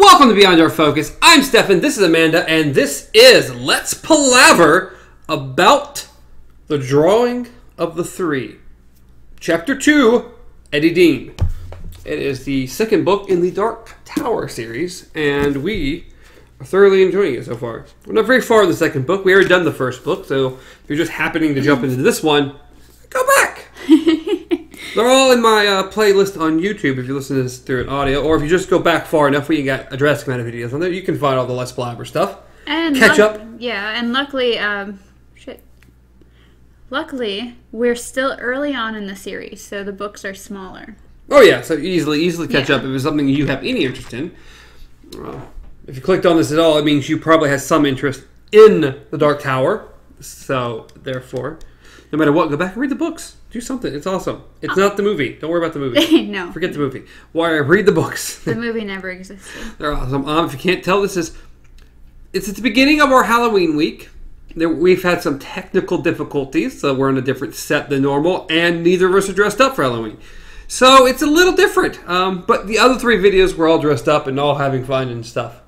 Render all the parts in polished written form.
Welcome to Beyond Our Focus. I'm Stefan, this is Amanda, and this is Let's Palaver about the Drawing of the Three. Chapter 2, Eddie Dean. It is the second book in the Dark Tower series, and we are thoroughly enjoying it so far. We're not very far in the second book. We already done the first book, so if you're just happening to jump into this one, go back! They're all in my playlist on YouTube if you listen to this through an audio, or if you just go back far enough, we got a drastic amount of videos on there. You can find all the Let's Palaver stuff. And catch up. Yeah, and luckily, luckily, we're still early on in the series, so the books are smaller. Oh yeah, so easily catch up if it's something you have any interest in. If you clicked on this at all, it means you probably have some interest in the Dark Tower. So, therefore, no matter what, go back and read the books. Do something. It's awesome. It's not the movie. Don't worry about the movie. No. Forget the movie. Why? Read the books. The movie never existed. They're awesome. If you can't tell, it's at the beginning of our Halloween week. We've had some technical difficulties, so we're in a different set than normal, and neither of us are dressed up for Halloween. So it's a little different. But the other three videos, we're all dressed up and all having fun and stuff.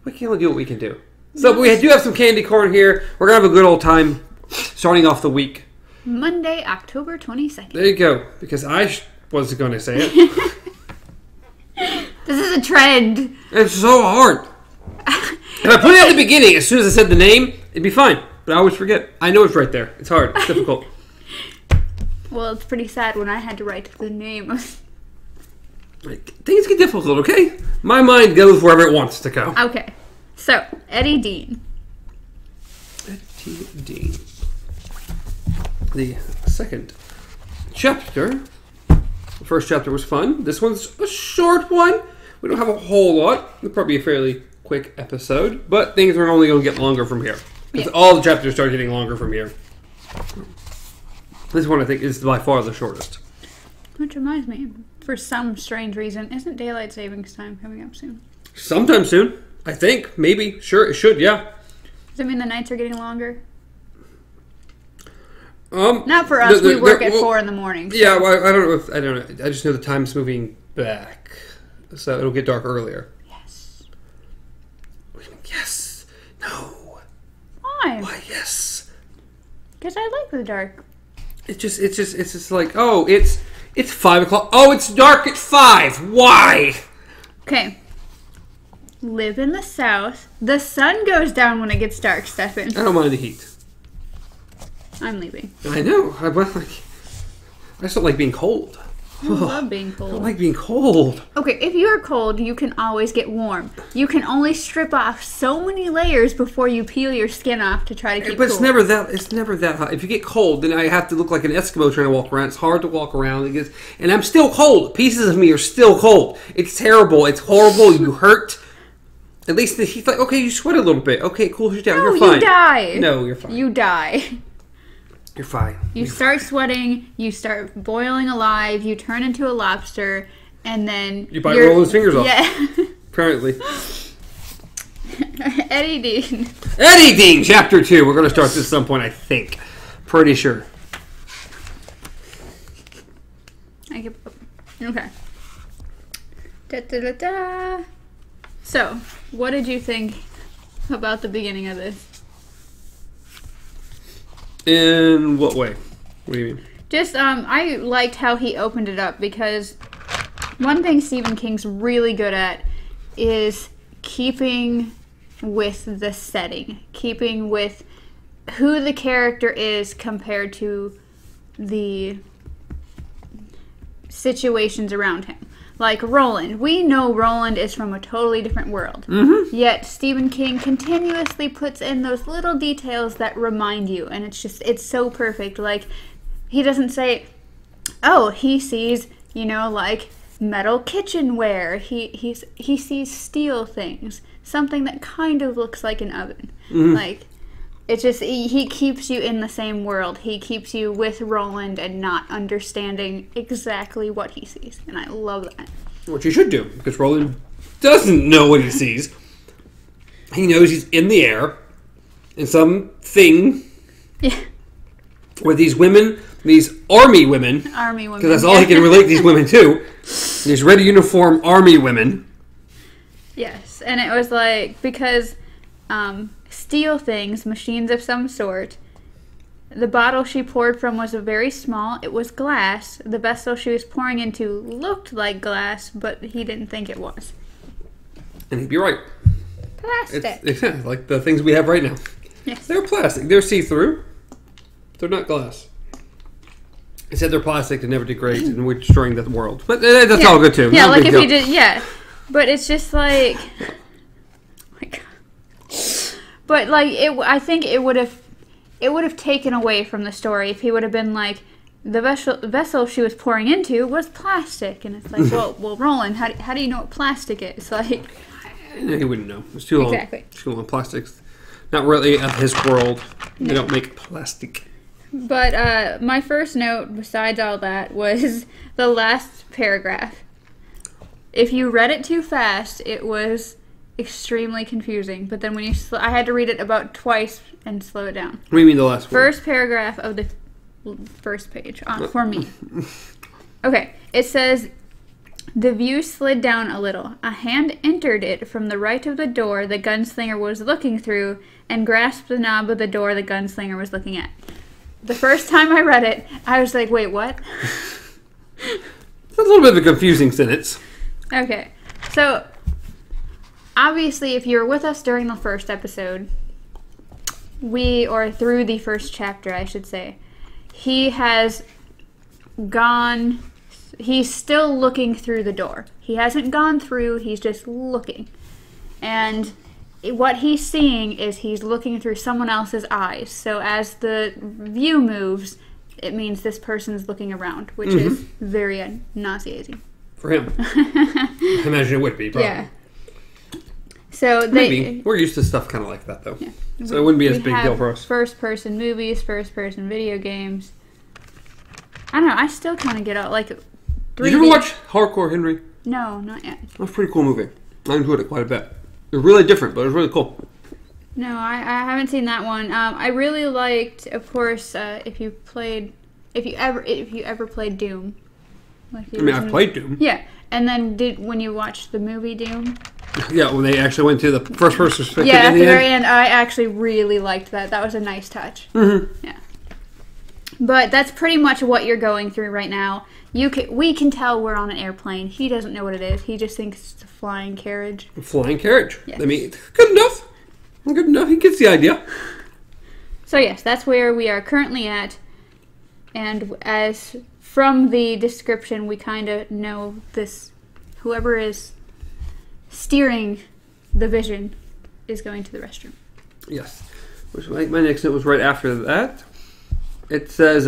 We can only do what we can do. So we do have some candy corn here. We're going to have a good old time starting off the week. Monday, October 22nd. There you go. Because I wasn't going to say it. This is a trend. It's so hard. If I put it at the beginning, as soon as I said the name, it'd be fine. But I always forget. I know it's right there. It's hard. It's difficult. Well, it's pretty sad when I had to write the name. Things get difficult, okay? My mind goes wherever it wants to go. Okay. So, Eddie Dean. Eddie Dean. The second chapter. The first chapter was fun. This one's a short one. We don't have a whole lot. It'll probably be a fairly quick episode. But things are only going to get longer from here. Because all the chapters start getting longer from here. This one, I think, is by far the shortest. Which reminds me, for some strange reason, isn't Daylight Savings Time coming up soon? Sometime soon, I think. Maybe. Sure, it should, yeah. Does it mean the nights are getting longer? Not for us. We work at 4 in the morning. So. Yeah, well, I don't know. I just know the time's moving back. So it'll get dark earlier. Yes. Yes. No. Why? Why, yes. Because I like the dark. It's just like, oh, it's 5 o'clock. Oh, it's dark at 5. Why? Okay. Live in the South. The sun goes down when it gets dark, Stefan. I don't mind the heat. I'm leaving. I know. I just don't like being cold. I love being cold. I don't like being cold. Okay, if you are cold, you can always get warm. You can only strip off so many layers before you peel your skin off to try to keep cool. But it's never that hot. If you get cold, then I have to look like an Eskimo trying to walk around. It's hard to walk around. And I'm still cold. Pieces of me are still cold. It's terrible. It's horrible. You hurt. At least he's like, okay, you sweat a little bit. Okay, cool. You're down. You're fine. You die. No, you're fine. You die. You're fine. You start sweating, you start boiling alive, you turn into a lobster, and then you bite Roland's fingers off. Yeah. Apparently. Eddie Dean. Eddie Dean, Chapter 2. We're going to start this at some point, I think. Pretty sure. Okay. Da-da-da-da. So, what did you think about the beginning of this? In what way? What do you mean? Just, I liked how he opened it up because one thing Stephen King's really good at is keeping with the setting, keeping with who the character is compared to the situations around him. Like Roland. We know Roland is from a totally different world. Mm-hmm. Yet Stephen King continuously puts in those little details that remind you. And it's so perfect. Like, he doesn't say, oh, he sees, like metal kitchenware. He sees steel things. Something that kind of looks like an oven. Mm-hmm. Like, it's just, he keeps you in the same world. He keeps you with Roland and not understanding exactly what he sees. And I love that. Which he should do, because Roland doesn't know what he sees. He knows he's in the air, in some thing, where these women these army women. Army women. Because that's all he can relate these women to. These red uniform army women. Yes, and it was like, because steel things, machines of some sort. The bottle she poured from was very small. It was glass. The vessel she was pouring into looked like glass, but he didn't think it was. And he'd be right. Plastic. It's like the things we have right now. Yes. They're plastic. They're see-through. They're not glass. It said they're plastic and never degrade, and we're destroying the world. But that's all good too. Yeah, No like big if deal. you did, yeah. But it's just like, oh my God. But like I think it would have taken away from the story if he would have been like, the vessel she was pouring into was plastic, and it's like, well, Roland, how do you know what plastic is? Like, he wouldn't know. It's too long. Exactly. Too long. Plastic's not really of his world. They don't make plastic. But my first note, besides all that, was the last paragraph. If you read it too fast, it was extremely confusing. But then when I had to read it about twice and slow it down. What do you mean the last one? First paragraph of the first page for me. Okay, it says, the view slid down a little. A hand entered it from the right of the door the gunslinger was looking through and grasped the knob of the door the gunslinger was looking at. The first time I read it, I was like, wait, what? It's a little bit of a confusing sentence. Okay, so obviously if you were with us during the first episode, or through the first chapter, I should say, he's still looking through the door. He hasn't gone through, he's just looking. And what he's seeing is he's looking through someone else's eyes. So as the view moves, it means this person's looking around, which is very nauseating. For him. I imagine it would be, probably. Yeah. So Maybe. We're used to stuff kind of like that, though. Yeah. So it wouldn't be as big a deal for us. First-person movies, first-person video games. I don't know, I still kind of get out, like, 3D. Did you ever watch Hardcore Henry? No, not yet. That was a pretty cool movie. I enjoyed it quite a bit. It was really different, but it was really cool. No, I haven't seen that one. I really liked, of course, if you ever played Doom. Like I've played Doom. Yeah, and then when you watched the movie Doom? Yeah, when they actually went to the first person perspective. Yeah, at the very end, I actually really liked that. That was a nice touch. Mm-hmm. Yeah. But that's pretty much what you're going through right now. We can tell we're on an airplane. He doesn't know what it is. He just thinks it's a flying carriage. A flying carriage. Yes. I mean, good enough. Good enough. He gets the idea. So yes, that's where we are currently at. And as from the description, we kind of know this. Whoever is steering the vision is going to the restroom. Yes. Which my next note was right after that. It says,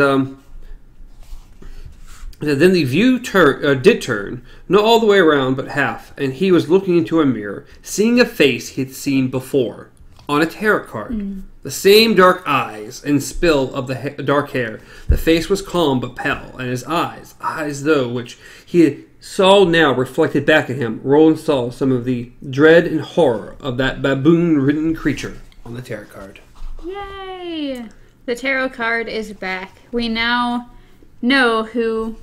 then the view did turn, not all the way around, but half, and he was looking into a mirror, seeing a face he had seen before, on a tarot card. The same dark eyes and spill of the dark hair. The face was calm but pale, and his eyes though, which he saw now reflected back at him. Roland saw some of the dread and horror of that baboon-ridden creature on the tarot card. Yay! The tarot card is back. We now know who...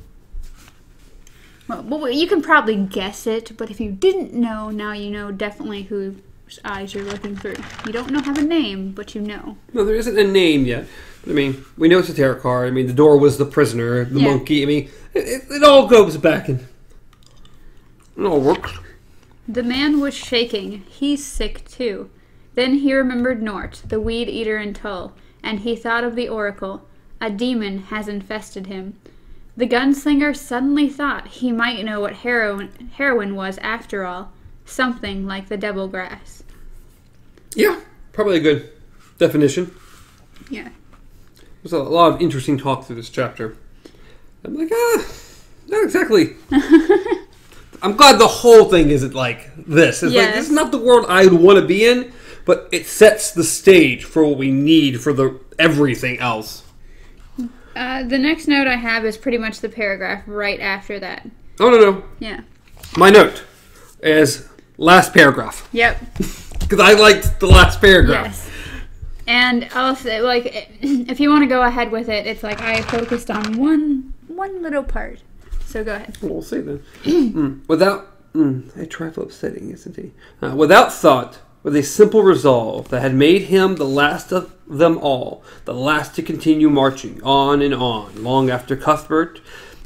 Well, you can probably guess it, but if you didn't know, now you know definitely whose eyes you're looking through. You don't have a name, but you know. No, there isn't a name yet. But, I mean, we know it's a tarot card. I mean, the door was the prisoner, the monkey. I mean, it all goes back and it all works. The man was shaking. He's sick, too. Then he remembered Nort, the weed eater in Tull, and he thought of the oracle. A demon has infested him. The gunslinger suddenly thought he might know what heroin was after all. Something like the devil grass. Yeah, probably a good definition. Yeah. There's a lot of interesting talk through this chapter. I'm like, not exactly. I'm glad the whole thing isn't like this. It's like, this is not the world I would want to be in, but it sets the stage for what we need for the everything else. The next note I have is pretty much the paragraph right after that. Oh, no. Yeah. My note is last paragraph. Yep. Because I liked the last paragraph. Yes. And also, like, if you want to go ahead with it, it's like I focused on one little part. So go ahead. We'll see then. A trifle upsetting, isn't he? Without thought, with a simple resolve that had made him the last of them all, the last to continue marching on and on, long after Cuthbert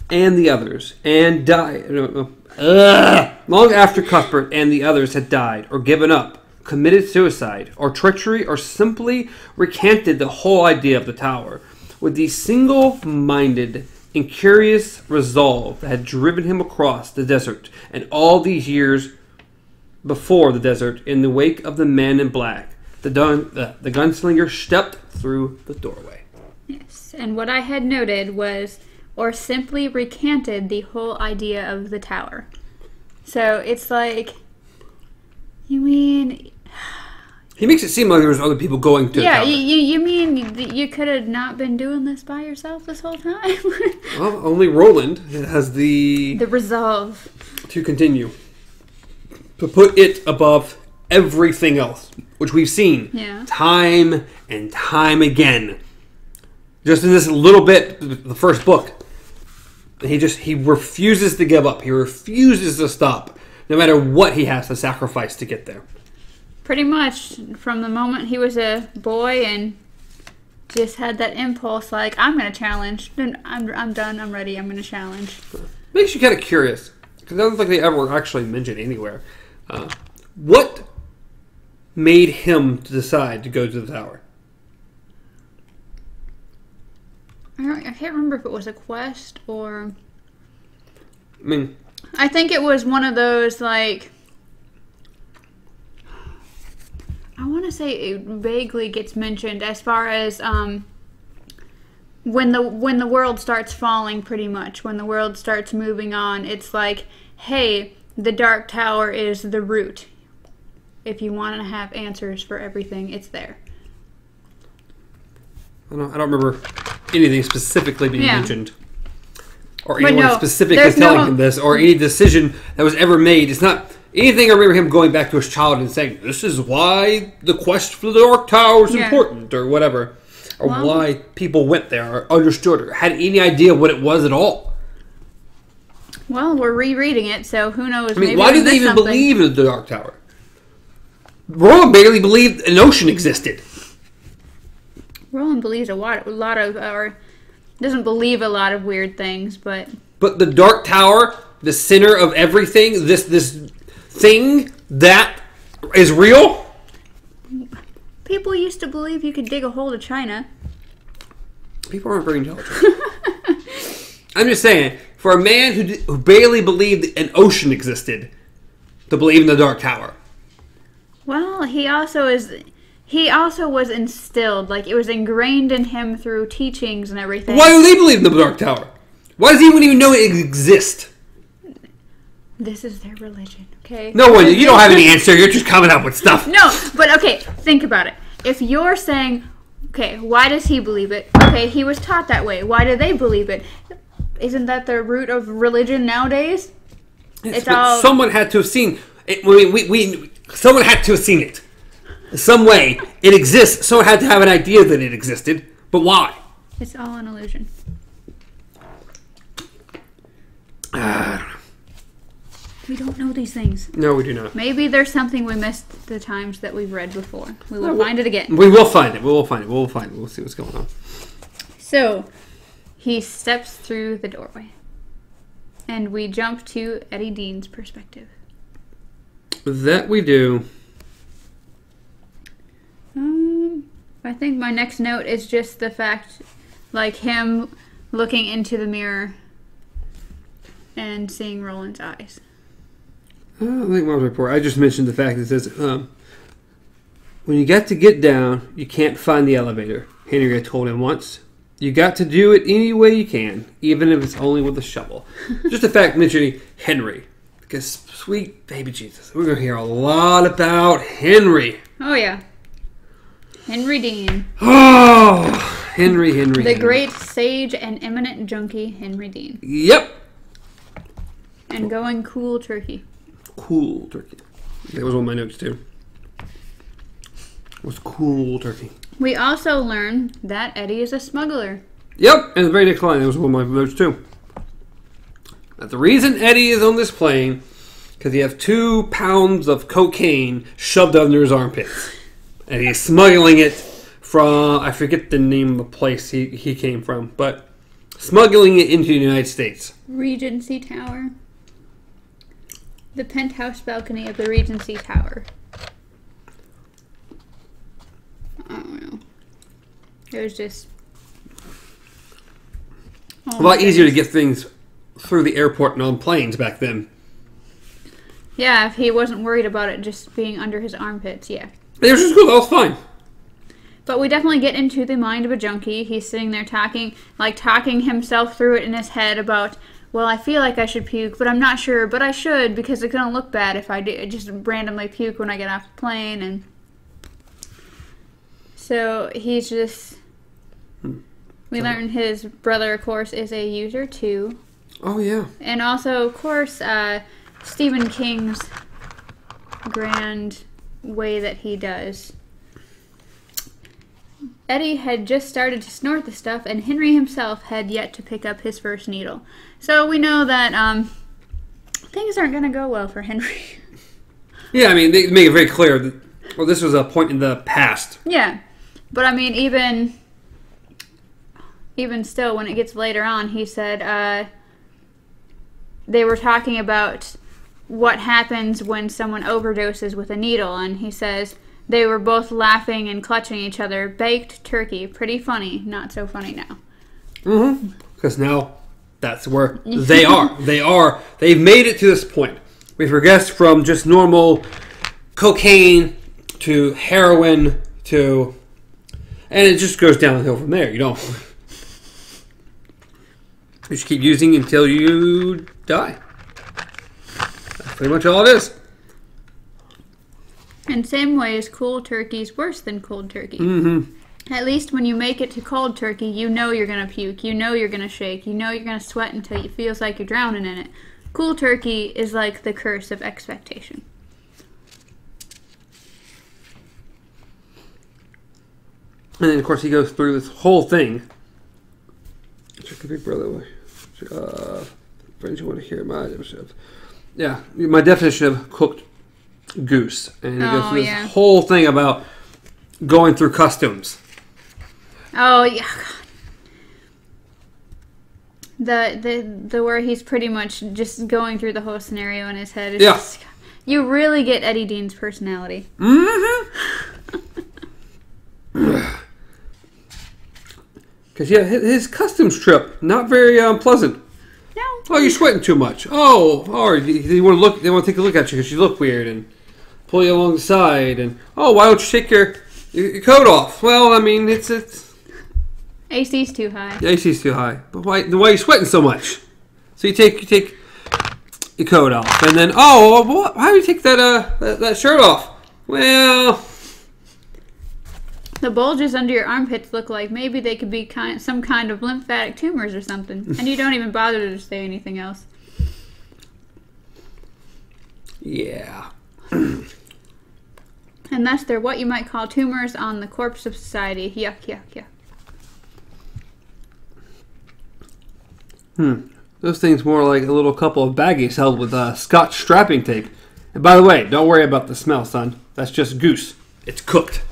and the others and died. Long after Cuthbert and the others had died or given up, committed suicide, or treachery, or simply recanted the whole idea of the tower, with the single-minded and curious resolve that had driven him across the desert, and all these years before the desert, in the wake of the man in black, the gunslinger stepped through the doorway. Yes, and what I had noted was, or simply recanted the whole idea of the tower. So it's like, you mean... He makes it seem like there was other people going to the tower. You mean you could have not been doing this by yourself this whole time? Well, only Roland has the resolve to continue. To put it above everything else, which we've seen time and time again. Just in this little bit, the first book, he refuses to give up. He refuses to stop, no matter what he has to sacrifice to get there. Pretty much from the moment he was a boy and just had that impulse, like, I'm going to challenge. I'm done. I'm ready. I'm going to challenge. Makes you kind of curious, because I don't think they ever actually mentioned anywhere. What made him decide to go to the tower? I can't remember if it was a quest or... I mean... I think it was one of those, like... I want to say it vaguely gets mentioned as far as when the world starts falling, pretty much. When the world starts moving on, it's like, hey, the Dark Tower is the root. If you want to have answers for everything, it's there. I don't remember anything specifically being mentioned. Or anyone specifically telling him this, or any decision that was ever made. It's not anything I remember him going back to his childhood and saying, this is why the quest for the Dark Tower is important, or whatever. Or why people went there, or understood, or had any idea what it was at all. Well, we're rereading it, so who knows? I mean, why did they even believe in the Dark Tower? Roland barely believed an ocean existed. Roland believes a lot of, or doesn't believe a lot of weird things, but... But the Dark Tower, the center of everything, this thing that is real? People used to believe you could dig a hole to China. People aren't very intelligent. I'm just saying, for a man who barely believed an ocean existed, to believe in the Dark Tower. Well, he also was instilled, like it was ingrained in him through teachings and everything. Why do they believe in the Dark Tower? Why does anyone even know it exists? This is their religion, okay? No one, you don't have any answer. You're just coming up with stuff. No, but okay, think about it. If you're saying, okay, why does he believe it? Okay, he was taught that way. Why do they believe it? Isn't that the root of religion nowadays? Yes, but someone had to have seen it. Someone had to have seen it. Some way it exists. Someone had to have an idea that it existed. But why? It's all an illusion. I don't know. We don't know these things. No, we do not. Maybe there's something we missed the times that we've read before. We will find it again. We will find it. We'll find it. We'll see what's going on. So, he steps through the doorway. And we jump to Eddie Dean's perspective. That we do. I think my next note is just the fact, like him looking into the mirror and seeing Roland's eyes. I think my report. I just mentioned the fact that it says, when you got to get down, you can't find the elevator. Henry had told him once. You got to do it any way you can, even if it's only with a shovel. Just the fact mentioning Henry. Because, sweet baby Jesus, we're going to hear a lot about Henry. Oh, yeah. Henry Dean. Oh, Henry. The great sage and eminent junkie, Henry Dean. Yep. And going cool turkey. Cool turkey. That was one of my notes, too. was cool turkey. We also learn that Eddie is a smuggler. Yep, and the very next line, that was one of my notes too. That the reason Eddie is on this plane, because he has 2 pounds of cocaine shoved under his armpits. And he's smuggling it from, I forget the name of the place he came from, but smuggling it into the United States. Regency Tower. The penthouse balcony of the Regency Tower. I don't know. It was just... a lot easier to get things through the airport and on planes back then. Yeah, if he wasn't worried about it just being under his armpits, yeah. It was just cool, that was fine. But we definitely get into the mind of a junkie. He's sitting there talking himself through it in his head about, well, I feel like I should puke, but I'm not sure, but I should because it's going to look bad if I just randomly puke when I get off the plane. And so he's just... We learned his brother, of course, is a user too. Oh, yeah. And also, of course, Stephen King's grand way that he does. Eddie had just started to snort the stuff, and Henry himself had yet to pick up his first needle. So we know that things aren't going to go well for Henry. Yeah, I mean, they make it very clear that, well, this was a point in the past. Yeah. But, I mean, even still, when it gets later on, he said they were talking about what happens when someone overdoses with a needle, and he says they were both laughing and clutching each other. Baked turkey. Pretty funny. Not so funny now. Mm-hmm. Because now that's where they are. They've made it to this point. We've progressed from just normal cocaine to heroin to... And it just goes downhill from there, you know. You just keep using until you die. That's pretty much all it is. In same ways, cold turkey's worse than cold turkey. Mm-hmm. At least when you make it to cold turkey, you know you're going to puke. You know you're going to shake. You know you're going to sweat until it feels like you're drowning in it. Cool turkey is like the curse of expectation. And then, of course, he goes through this whole thing. Check the big brother. Friends, you want to hear my definition of... Yeah, my definition of cooked goose. And he goes through this whole thing about going through customs. Oh, yeah. The where he's pretty much just going through the whole scenario in his head. Just, you really get Eddie Dean's personality. Mm-hmm. Because, yeah, his customs trip, not very pleasant. No. Oh, you're sweating too much. Oh, or they want to take a look at you because you look weird and pull you along the side. And, oh, why don't you take your coat off? Well, I mean, it's... AC's too high. The AC's too high. But why are you sweating so much? So you take your coat off. And then, oh, why do you take that shirt off? Well... The bulges under your armpits look like maybe they could be some kind of lymphatic tumors or something. And you don't even bother to say anything else. Yeah. And thus they're what you might call tumors on the corpse of society. Yuck, yuck, yuck. Those things more like a little couple of baggies held with Scotch strapping tape. And by the way, don't worry about the smell, son. That's just goose. It's cooked.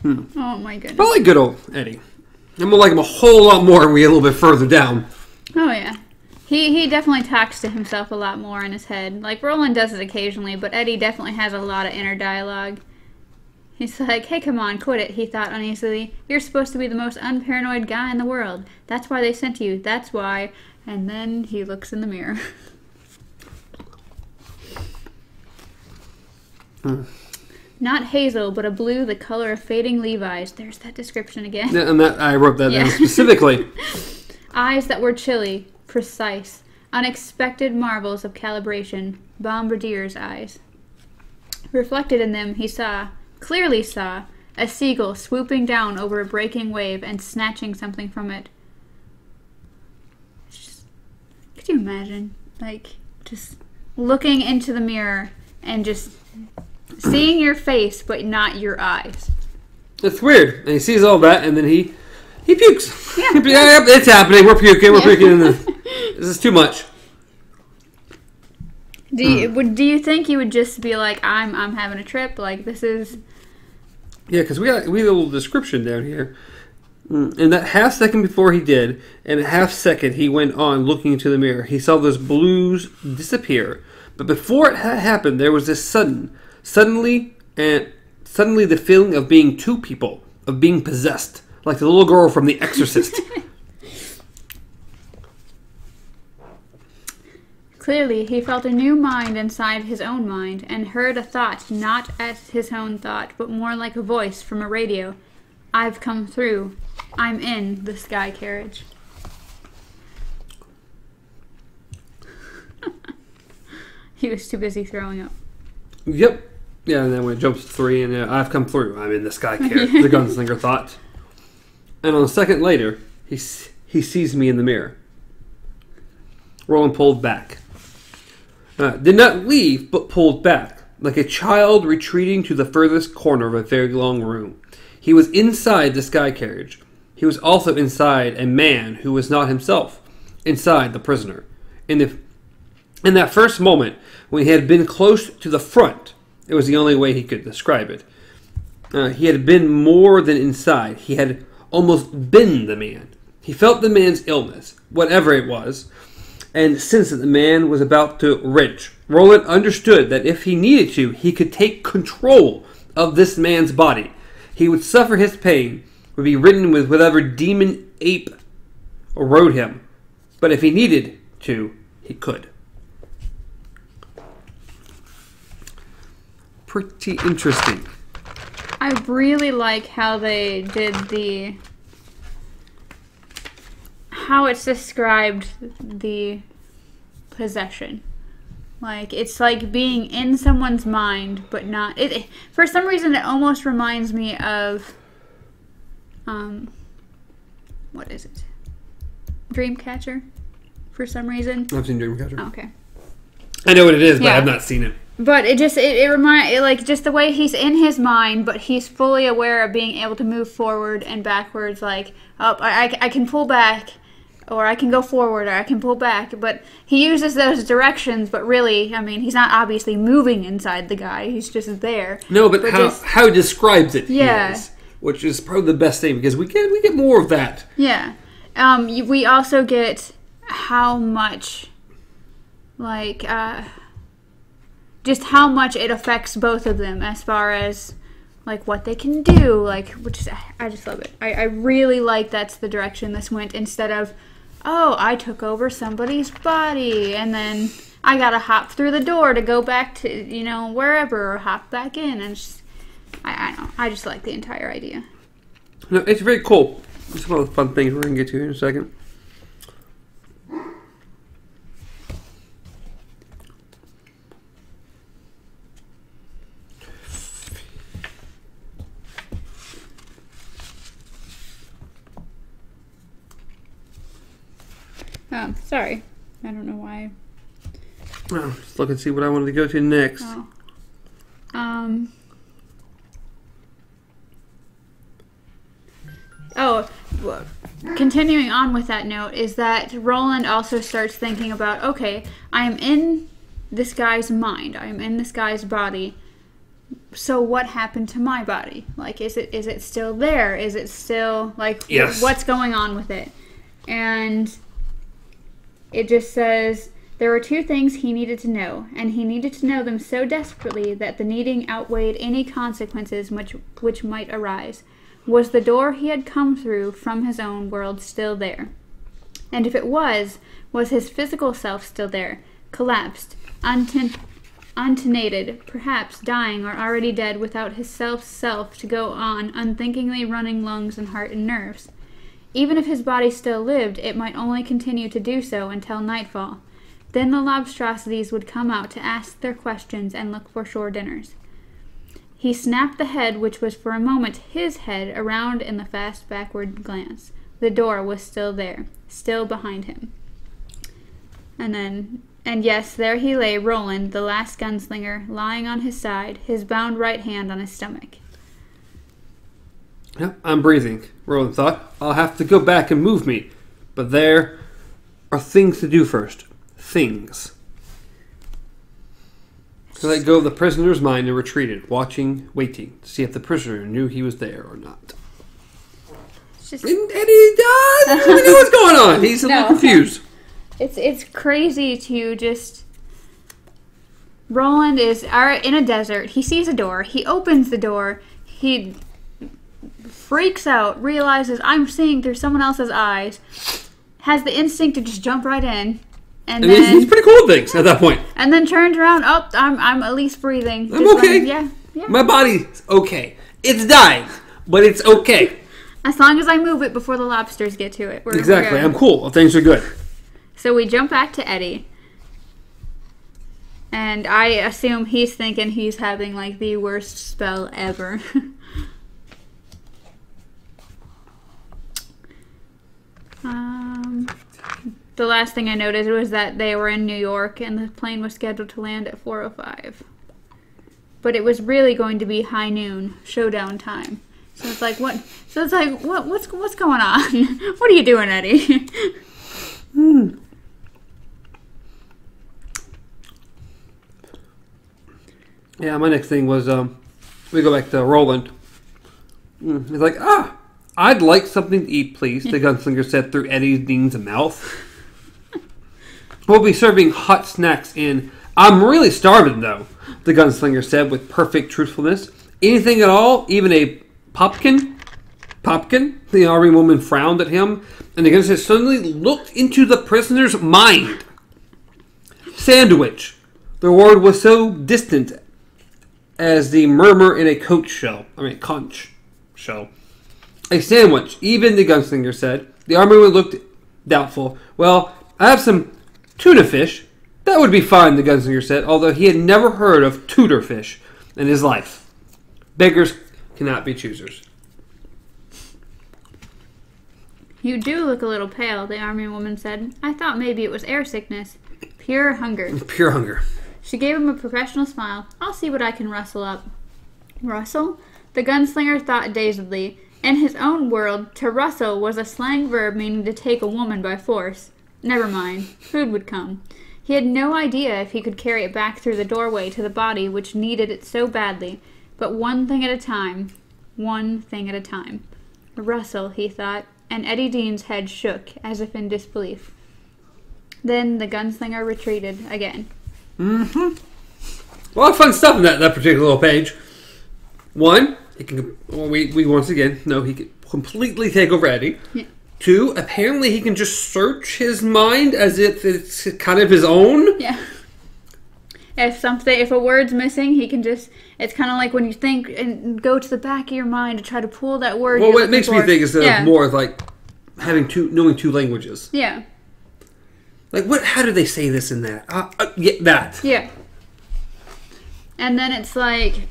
Oh my goodness. I like good old Eddie. I'm gonna like him a whole lot more when we get a little bit further down. Oh yeah. He definitely talks to himself a lot more in his head. Like Roland does it occasionally, but Eddie definitely has a lot of inner dialogue. He's like, hey, come on, quit it, he thought uneasily. You're supposed to be the most unparanoid guy in the world. That's why they sent you. That's why. And then he looks in the mirror. Not hazel, but a blue the color of fading Levi's. There's that description again. Yeah, and I wrote that down specifically. Eyes that were chilly, precise, unexpected marvels of calibration. Bombardier's eyes. Reflected in them, he clearly saw, a seagull swooping down over a breaking wave and snatching something from it. Could you imagine? Like, just looking into the mirror and just seeing your face, but not your eyes. It's weird. And he sees all that, and then he pukes. Yeah. It's happening. We're puking. We're puking. This is too much. Do you think you would just be like, I'm having a trip? Like, this is... Yeah, because we have a little description down here. In that half second before he did, and a half second he went on looking into the mirror, he saw those blues disappear. But before it had happened, there was this suddenly the feeling of being two people, of being possessed, like the little girl from The Exorcist. Clearly, he felt a new mind inside his own mind, and heard a thought not as his own thought, but more like a voice from a radio. I've come through. I'm in the sky carriage. He was too busy throwing up. Yep. Yeah, and then when it jumps to 3, and I've come through. I'm in the sky carriage. The gunslinger thought. And on a second later, he sees me in the mirror. Roland pulled back. Did not leave, but pulled back, like a child retreating to the furthest corner of a very long room. He was inside the sky carriage. He was also inside a man who was not himself, inside the prisoner. In that first moment, when he had been close to the front, it was the only way he could describe it. He had been more than inside. He had almost been the man. He felt the man's illness, whatever it was, and sensed that the man was about to wrench. Roland understood that if he needed to, he could take control of this man's body. He would suffer his pain, would be ridden with whatever demon ape rode him. But if he needed to, he could. Pretty interesting. I really like how they did how it's described the possession. Like, it's like being in someone's mind, but not... For some reason, it almost reminds me of... what is it? Dreamcatcher? For some reason. I've seen Dreamcatcher. Oh, okay. I know what it is, but I've not seen it. But it reminds... Like, just the way he's in his mind, but he's fully aware of being able to move forward and backwards. Like, I can pull back... Or I can go forward, or I can pull back. But he uses those directions, but really, I mean, he's not obviously moving inside the guy. He's just there. No, but how he describes it, yeah. He is, which is probably the best thing, because we get more of that. Yeah. We also get how much, like, just how much it affects both of them as far as... like what they can do, like, which is, I just love it. I really like that's the direction this went, instead of, oh, I took over somebody's body and then I gotta hop through the door to go back to, wherever, or hop back in. And just, I don't know. I just like the entire idea. No, it's very cool. It's one of the fun things we're gonna get to in a second. Oh, sorry. I don't know why. Well, let's look and see what I wanted to go to next. Continuing on with that note is that Roland also starts thinking about, okay, I'm in this guy's mind. I'm in this guy's body. So what happened to my body? Like, is it still there? Is it still, like, yes. What's going on with it? And... it just says, there were two things he needed to know, and he needed to know them so desperately that the needing outweighed any consequences which might arise. Was the door he had come through from his own world still there? And if it was his physical self still there, collapsed, untenated, perhaps dying or already dead without his self to go on unthinkingly running lungs and heart and nerves? Even if his body still lived, it might only continue to do so until nightfall. Then the lobstrosities would come out to ask their questions and look for shore dinners. He snapped the head, which was for a moment his head, around in the fast backward glance. The door was still there, still behind him. And then And yes, there he lay, Roland, the last gunslinger, lying on his side, his bound right hand on his stomach. Yep, I'm breathing, Roland thought. I'll have to go back and move me. But there are things to do first. Things. He let go of the prisoner's mind and retreated, watching, waiting, to see if the prisoner knew he was there or not. And he doesn't even know what's going on. He's a little confused. It's crazy to just... Roland is in a desert. He sees a door. He opens the door. He freaks out, realizes I'm seeing through someone else's eyes, has the instinct to just jump right in. And then, he's pretty cool with things at that point. And then turns around, I'm at least breathing. I'm okay. Yeah. My body's okay. It's dying, but it's okay. As long as I move it before the lobsters get to it. Exactly. I'm cool. Things are good. So we jump back to Eddie. And I assume he's thinking he's having like the worst spell ever. The last thing I noticed was that they were in New York and the plane was scheduled to land at 4:05. But it was really going to be high noon, showdown time. So it's like, what? So it's like, what's going on? What are you doing, Eddie? Yeah, my next thing was, we go back to Roland. He's like, I'd like something to eat, please, the gunslinger said through Eddie Dean's mouth. We'll be serving hot snacks in. I'm really starving, though, the gunslinger said with perfect truthfulness. Anything at all? Even a popkin? Popkin? The army woman frowned at him, and the gunslinger suddenly looked into the prisoner's mind. Sandwich. The word was so distant as the murmur in a conch shell. A sandwich, even the gunslinger said. The army woman looked doubtful. Well, I have some tuna fish. That would be fine, the gunslinger said, although he had never heard of tudor fish in his life. Beggars cannot be choosers. You do look a little pale, the army woman said. I thought maybe it was air sickness. Pure hunger. Pure hunger. She gave him a professional smile. I'll see what I can rustle up. Rustle? The gunslinger thought dazedly. In his own world, to rustle was a slang verb meaning to take a woman by force. Never mind. Food would come. He had no idea if he could carry it back through the doorway to the body which needed it so badly. But one thing at a time. One thing at a time. Rustle, he thought, and Eddie Dean's head shook, as if in disbelief. Then the gunslinger retreated again. A lot of fun stuff in that particular little page. One, he can he can completely take over Eddie. Yeah. Two, apparently he can just search his mind as if it's kind of his own. Yeah. If a word's missing, he can just... It's kind of like when you think and go to the back of your mind to try to pull that word. Well, what it makes me think is more of like knowing two languages. Yeah. Like what? How do they say this and that? That. Yeah. And then it's like...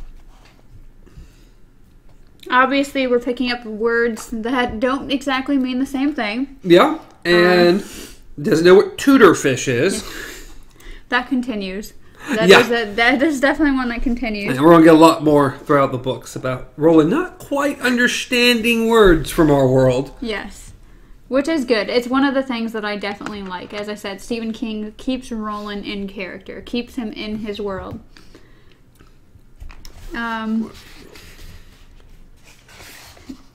Obviously, we're picking up words that don't exactly mean the same thing. Yeah, and doesn't know what tudor fish is. That continues. That is definitely one that continues. And we're going to get a lot more throughout the books about Roland not quite understanding words from our world. Yes, which is good. It's one of the things that I definitely like. As I said, Stephen King keeps Roland in character, keeps him in his world.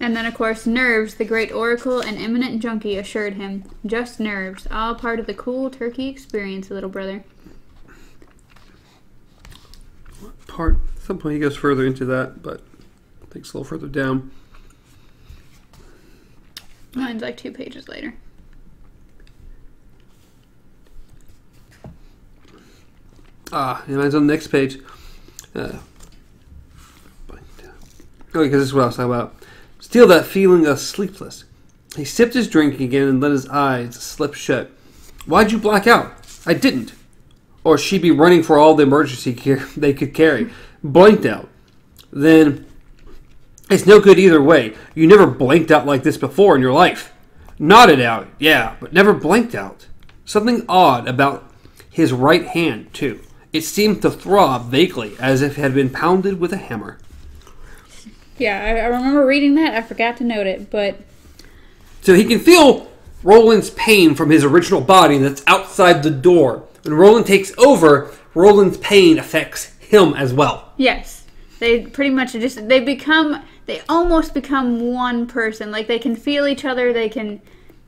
And then, of course, nerves, the great oracle and eminent junkie assured him. Just nerves, all part of the cool turkey experience, little brother. At some point he goes further into that, but I think it's a little further down. Mine's like 2 pages later. And mine's on the next page. Because this is what I was talking about. Still that feeling of sleepless. He sipped his drink again and let his eyes slip shut. Why'd you black out? I didn't. Or she'd be running for all the emergency gear they could carry. Blanked out. Then, it's no good either way. You never blanked out like this before in your life. Nodded out, yeah, but never blanked out. Something odd about his right hand, too. It seemed to throb vaguely, as if it had been pounded with a hammer. Yeah, I remember reading that. I forgot to note it, but... So he can feel Roland's pain from his original body that's outside the door. When Roland takes over, Roland's pain affects him as well. Yes. They pretty much just... They almost become one person. Like, they can feel each other, they can...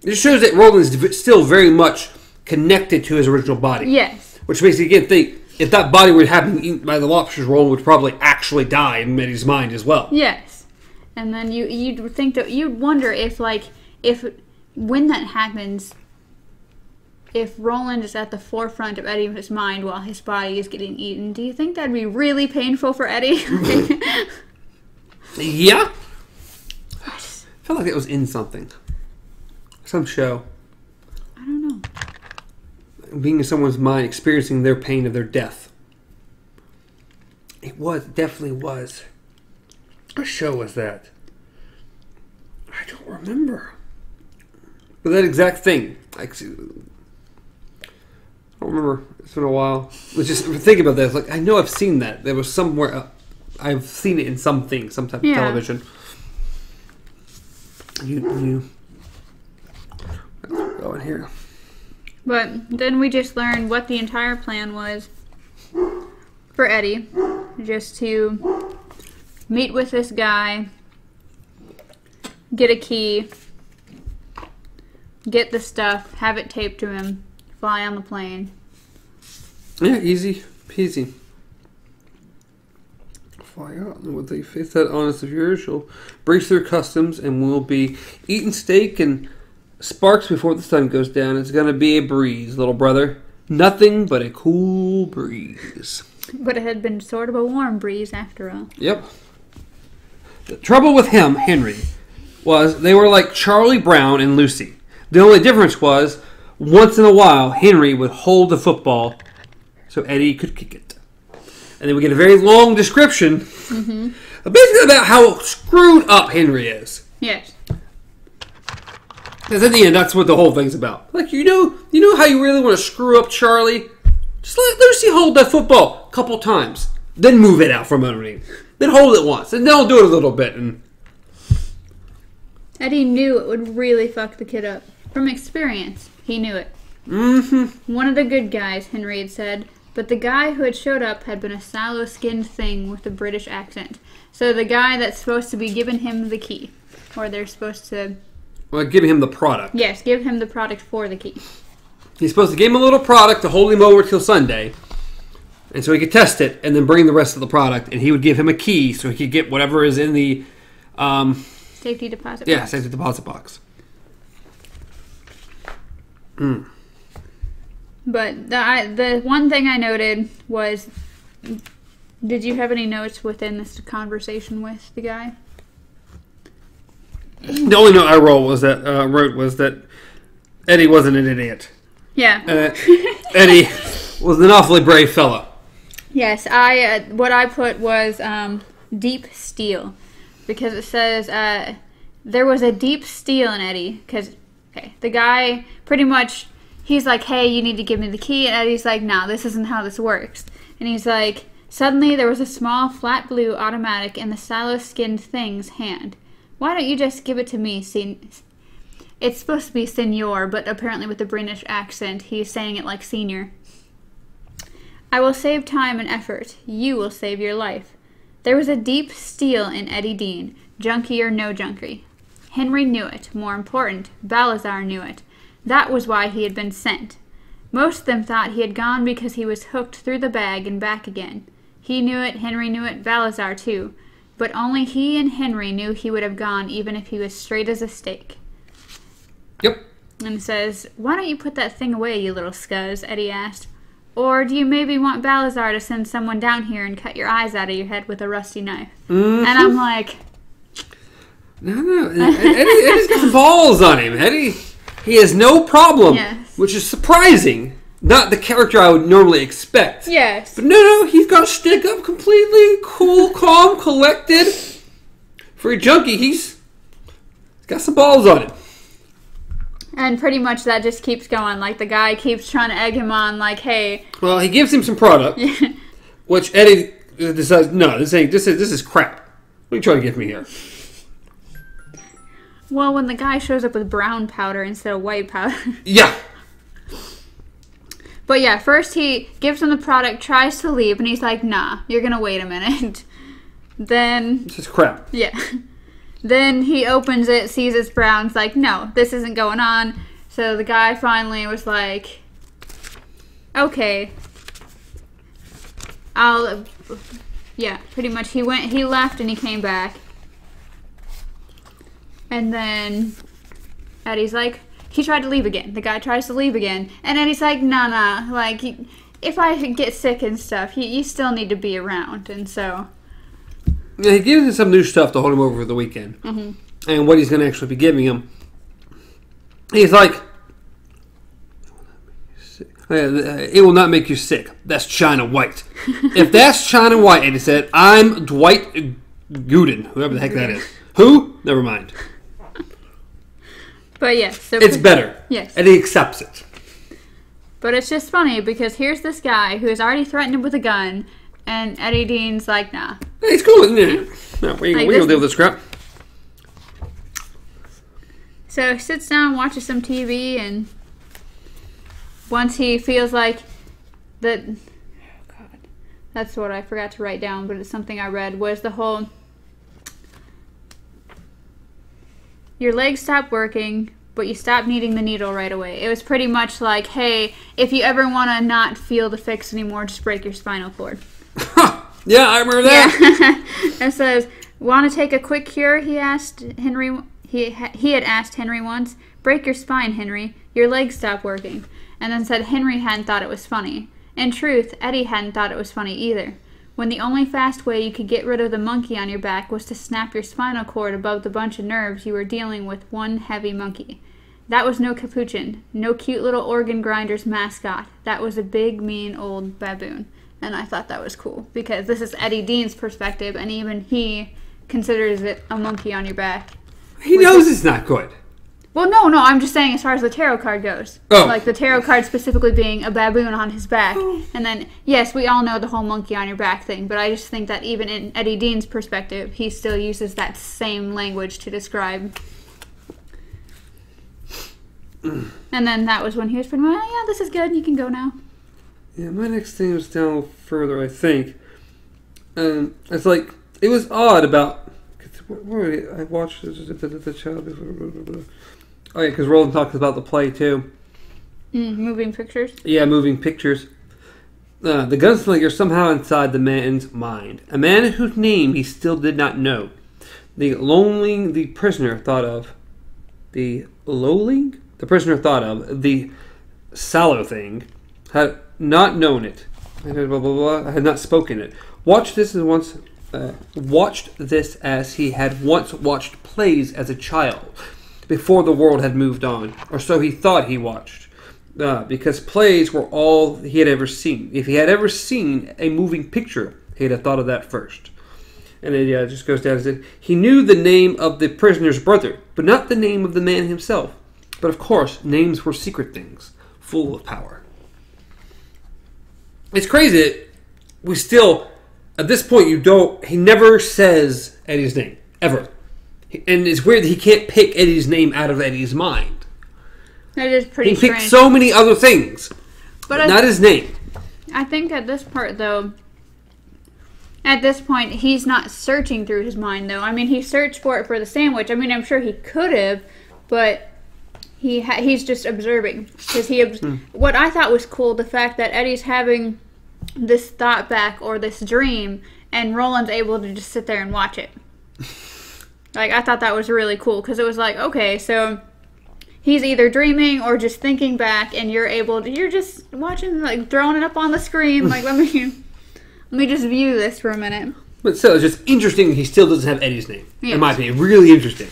It shows that Roland's still very much connected to his original body. Yes. Which makes you again think, if that body would have been eaten by the lobsters, Roland would probably actually die in Eddie's mind as well. Yes. And then you'd think that... You'd wonder if when that happens, if Roland is at the forefront of Eddie's mind while his body is getting eaten, do you think that'd be really painful for Eddie? Yeah. I felt like it was in something. Some show. I don't know. Being in someone's mind, experiencing their pain of their death. It definitely was. What show was that? I don't remember. But that exact thing. I don't remember. It's been a while. Let's just think about that. It's like, I know I've seen that. There was somewhere... I've seen it in something, some type of television. You let's go in here. But then we just learned what the entire plan was for Eddie. Just to meet with this guy, get a key, get the stuff, have it taped to him, fly on the plane. Yeah, easy peasy. Fly out, and with a face that honest of yours, she'll breach their customs, and we'll be eating steak and sparks before the sun goes down. It's gonna be a breeze, little brother. Nothing but a cool breeze. But it had been sort of a warm breeze after all. Yep. The trouble with him, Henry, was they were like Charlie Brown and Lucy. The only difference was, once in a while, Henry would hold the football so Eddie could kick it. And then we get a very long description, basically about how screwed up Henry is. Yes. Because in the end, that's what the whole thing's about. Like, you know how you really want to screw up Charlie? Just let Lucy hold that football a couple times. Then move it out from underneath. Then hold it once. And then I'll do it a little bit. And Eddie knew it would really fuck the kid up. From experience, he knew it. One of the good guys, Henry had said. But the guy who had showed up had been a sallow-skinned thing with a British accent. So the guy that's supposed to be giving him the key. Or they're supposed to... Well, give him the product. Yes, give him the product for the key. He's supposed to give him a little product to hold him over till Sunday. And so he could test it and then bring the rest of the product. And he would give him a key so he could get whatever is in the... safety deposit box. Yeah, safety deposit box. But the one thing I noted was, did you have any notes within this conversation with the guy? The only note I wrote was that Eddie wasn't an idiot. Yeah. Eddie was an awfully brave fella. Yes, what I put was deep steel, because it says there was a deep steel in Eddie. Because the guy pretty much. He's like, hey, you need to give me the key. And Eddie's like, no, this isn't how this works. And he's like, suddenly there was a small, flat blue automatic in the sallow-skinned thing's hand. Why don't you just give it to me, It's supposed to be senor, but apparently with a British accent, he's saying it like senior. I will save time and effort. You will save your life. There was a deep steel in Eddie Dean, junkie or no junkie. Henry knew it. More important, Balazar knew it. That was why he had been sent. Most of them thought he had gone because he was hooked through the bag and back again. He knew it, Henry knew it, Balazar too. But only he and Henry knew he would have gone even if he was straight as a stake. Yep. And it says, why don't you put that thing away, you little scuzz, Eddie asked. Or do you maybe want Balazar to send someone down here and cut your eyes out of your head with a rusty knife? And I'm like... No. Eddie's got some balls on him. Eddie... He has no problem, which is surprising. Not the character I would normally expect. Yes. But no, he's got to stick up completely cool, calm, collected. For a junkie, he's got some balls on him. And pretty much that just keeps going. Like, the guy keeps trying to egg him on, like, hey. Well, he gives him some product, which Eddie decides, no, this is crap. What are you trying to give me here? Well, when the guy shows up with brown powder instead of white powder. Yeah. But yeah, first he gives him the product, tries to leave, and he's like, nah, you're gonna wait a minute. Then... This is crap. Yeah. Then he opens it, sees it's brown, is like, no, this isn't going on. So the guy finally was like, okay, yeah, pretty much he left and he came back. And then Eddie's like, he tried to leave again. The guy tries to leave again. And Eddie's like, nah, like, if I get sick and stuff, you still need to be around. And so... Yeah, he gives him some new stuff to hold him over for the weekend. Mm-hmm. And what he's going to actually be giving him. He's like, it will not make you sick. That's China White. If that's China White, Eddie said, I'm Dwight Gooden, whoever the heck that is. Who? Never mind. But yes. So it's better. Yes. And he accepts it. But it's just funny because here's this guy who has already threatened him with a gun, and Eddie Dean's like, nah. Hey, it's cool, isn't it? No, we don't deal with this crap. So he sits down, watches some TV, and once he feels like that... Oh, God. That's what I forgot to write down, but it's something I read, was the whole... Your legs stop working, but you stop needing the needle right away. It was pretty much like, hey, if you ever want to not feel the fix anymore, just break your spinal cord. Yeah, I remember that. Yeah. It says, want to take a quick cure? He asked Henry. He had asked Henry once. Break your spine, Henry. Your legs stop working. And then said Henry hadn't thought it was funny. In truth, Eddie hadn't thought it was funny either. When the only fast way you could get rid of the monkey on your back was to snap your spinal cord above the bunch of nerves you were dealing with one heavy monkey. That was no capuchin, no cute little organ grinder's mascot. That was a big, mean old baboon. And I thought that was cool, because this is Eddie Dean's perspective, and even he considers it a monkey on your back. He knows it's not good. Well, no, I'm just saying as far as the tarot card goes. Oh. Like, the tarot card specifically being a baboon on his back. And then, yes, we all know the whole monkey on your back thing, but I just think that even in Eddie Dean's perspective, he still uses that same language to describe. And then that was when he was pretty much, yeah, this is good, you can go now. Yeah, my next thing was down further, I think. It's like, it was odd about... I watched the child before... Oh, yeah, because Roland talks about the play, too. Moving pictures? Yeah, moving pictures. The gunslinger somehow inside the man's mind. A man whose name he still did not know. The prisoner thought of. The prisoner thought of. The sallow thing. Had not known it. Blah, blah, blah, had not spoken it. Watched this as he had once watched plays as a child. Before the world had moved on, or so he thought he watched, because plays were all he had ever seen. If he had ever seen a moving picture, he'd have thought of that first. And then, it just goes down and says, he knew the name of the prisoner's brother, but not the name of the man himself. But of course, names were secret things, full of power. It's crazy that we still, at this point, he never says Eddie's name, ever. And it's weird that he can't pick Eddie's name out of Eddie's mind. That is pretty strange. He picked so many other things, but not his name. I think at this part, though, at this point, he's not searching through his mind, though. I mean, he searched for it for the sandwich. I mean, I'm sure he could have, but he's just observing. Because what I thought was cool, the fact that Eddie's having this thought back or this dream, and Roland's able to just sit there and watch it. Like, I thought that was really cool, because it was like, okay, so he's either dreaming or just thinking back, and you're just watching, like, throwing it up on the screen, like, let me just view this for a minute. But still, it's just interesting he still doesn't have Eddie's name. Yes. In my opinion, really interesting.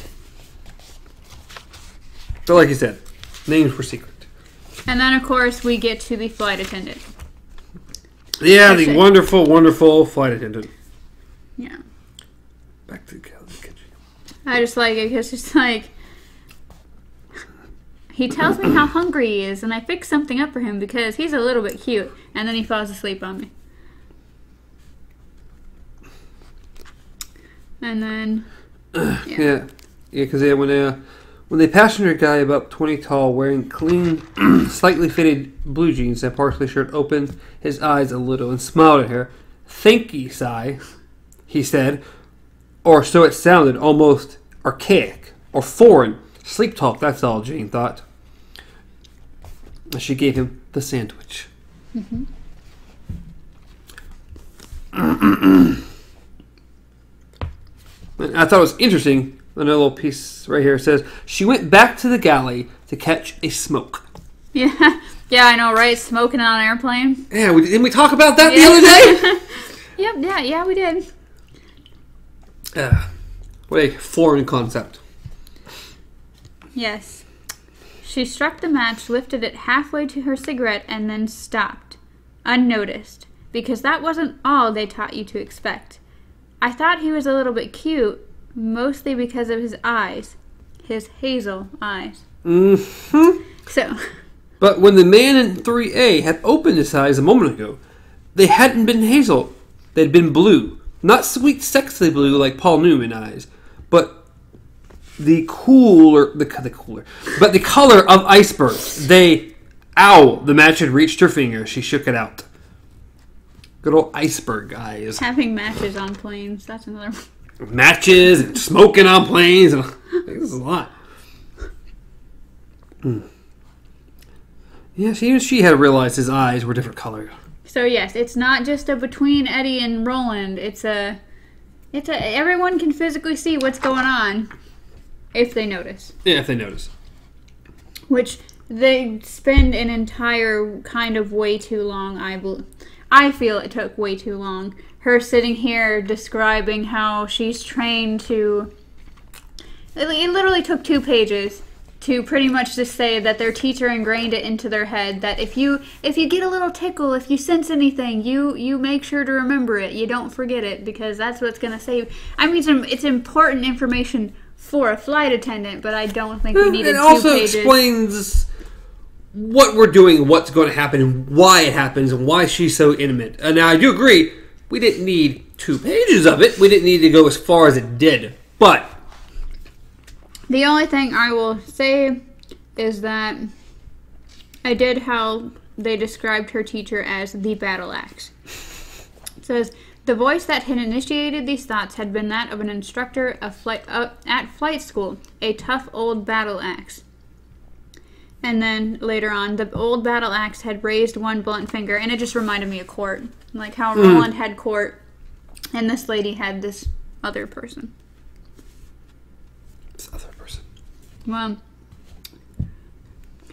So like you said, names were secret. And then, of course, we get to the flight attendant. Yeah, the wonderful, wonderful flight attendant. Yeah. Back to the kitchen. I just like it because it's like He tells me how hungry he is, and I fix something up for him because he's a little bit cute. And then he falls asleep on me. And then... Yeah, because when the passenger guy about 20 tall, wearing clean, slightly fitted blue jeans and partially shirt, opened his eyes a little and smiled at her. "Thank ye, Si," he said, or so it sounded, almost archaic or foreign. Sleep talk, that's all, Jane thought. She gave him the sandwich. Mm-hmm. I thought it was interesting. Another little piece right here says, she went back to the galley to catch a smoke. Yeah, I know, right? Smoking on an airplane. Yeah, didn't we talk about that the other day? Yep, yeah, we did. What a foreign concept. Yes. She struck the match, lifted it halfway to her cigarette, and then stopped, unnoticed, because that wasn't all they taught you to expect. I thought he was a little bit cute, mostly because of his eyes. His hazel eyes. Mm-hmm. So. But when the man in 3A had opened his eyes a moment ago, they hadn't been hazel. They'd been blue. Not sweet, sexy blue like Paul Newman eyes, but the color of icebergs. The match had reached her finger. She shook it out. Good old iceberg eyes. Having matches on planes, that's another one. Matches and smoking on planes. This is a lot. Yeah, she had realized his eyes were different color. So yes, it's not just a between Eddie and Roland. It's a everyone can physically see what's going on if they notice. Yeah, if they notice. Which they spend an entire kind of way too long. I feel it took way too long. Her sitting here describing how she's trained to... It literally took 2 pages to pretty much just say that their teacher ingrained it into their head that if you get a little tickle, if you sense anything, you make sure to remember it. You don't forget it because that's what's going to save. I mean, it's important information for a flight attendant, but I don't think we needed 2 pages. It also explains what we're doing, what's going to happen, and why it happens, and why she's so intimate. And now I do agree, we didn't need 2 pages of it. We didn't need to go as far as it did. But the only thing I will say is that I did how they described her teacher as the battle axe. It says, the voice that had initiated these thoughts had been that of an instructor at flight school, a tough old battle axe. And then later on, the old battle axe had raised one blunt finger, and it just reminded me of Court. Like how Roland had Court, and this lady had this other person. This other person. Well,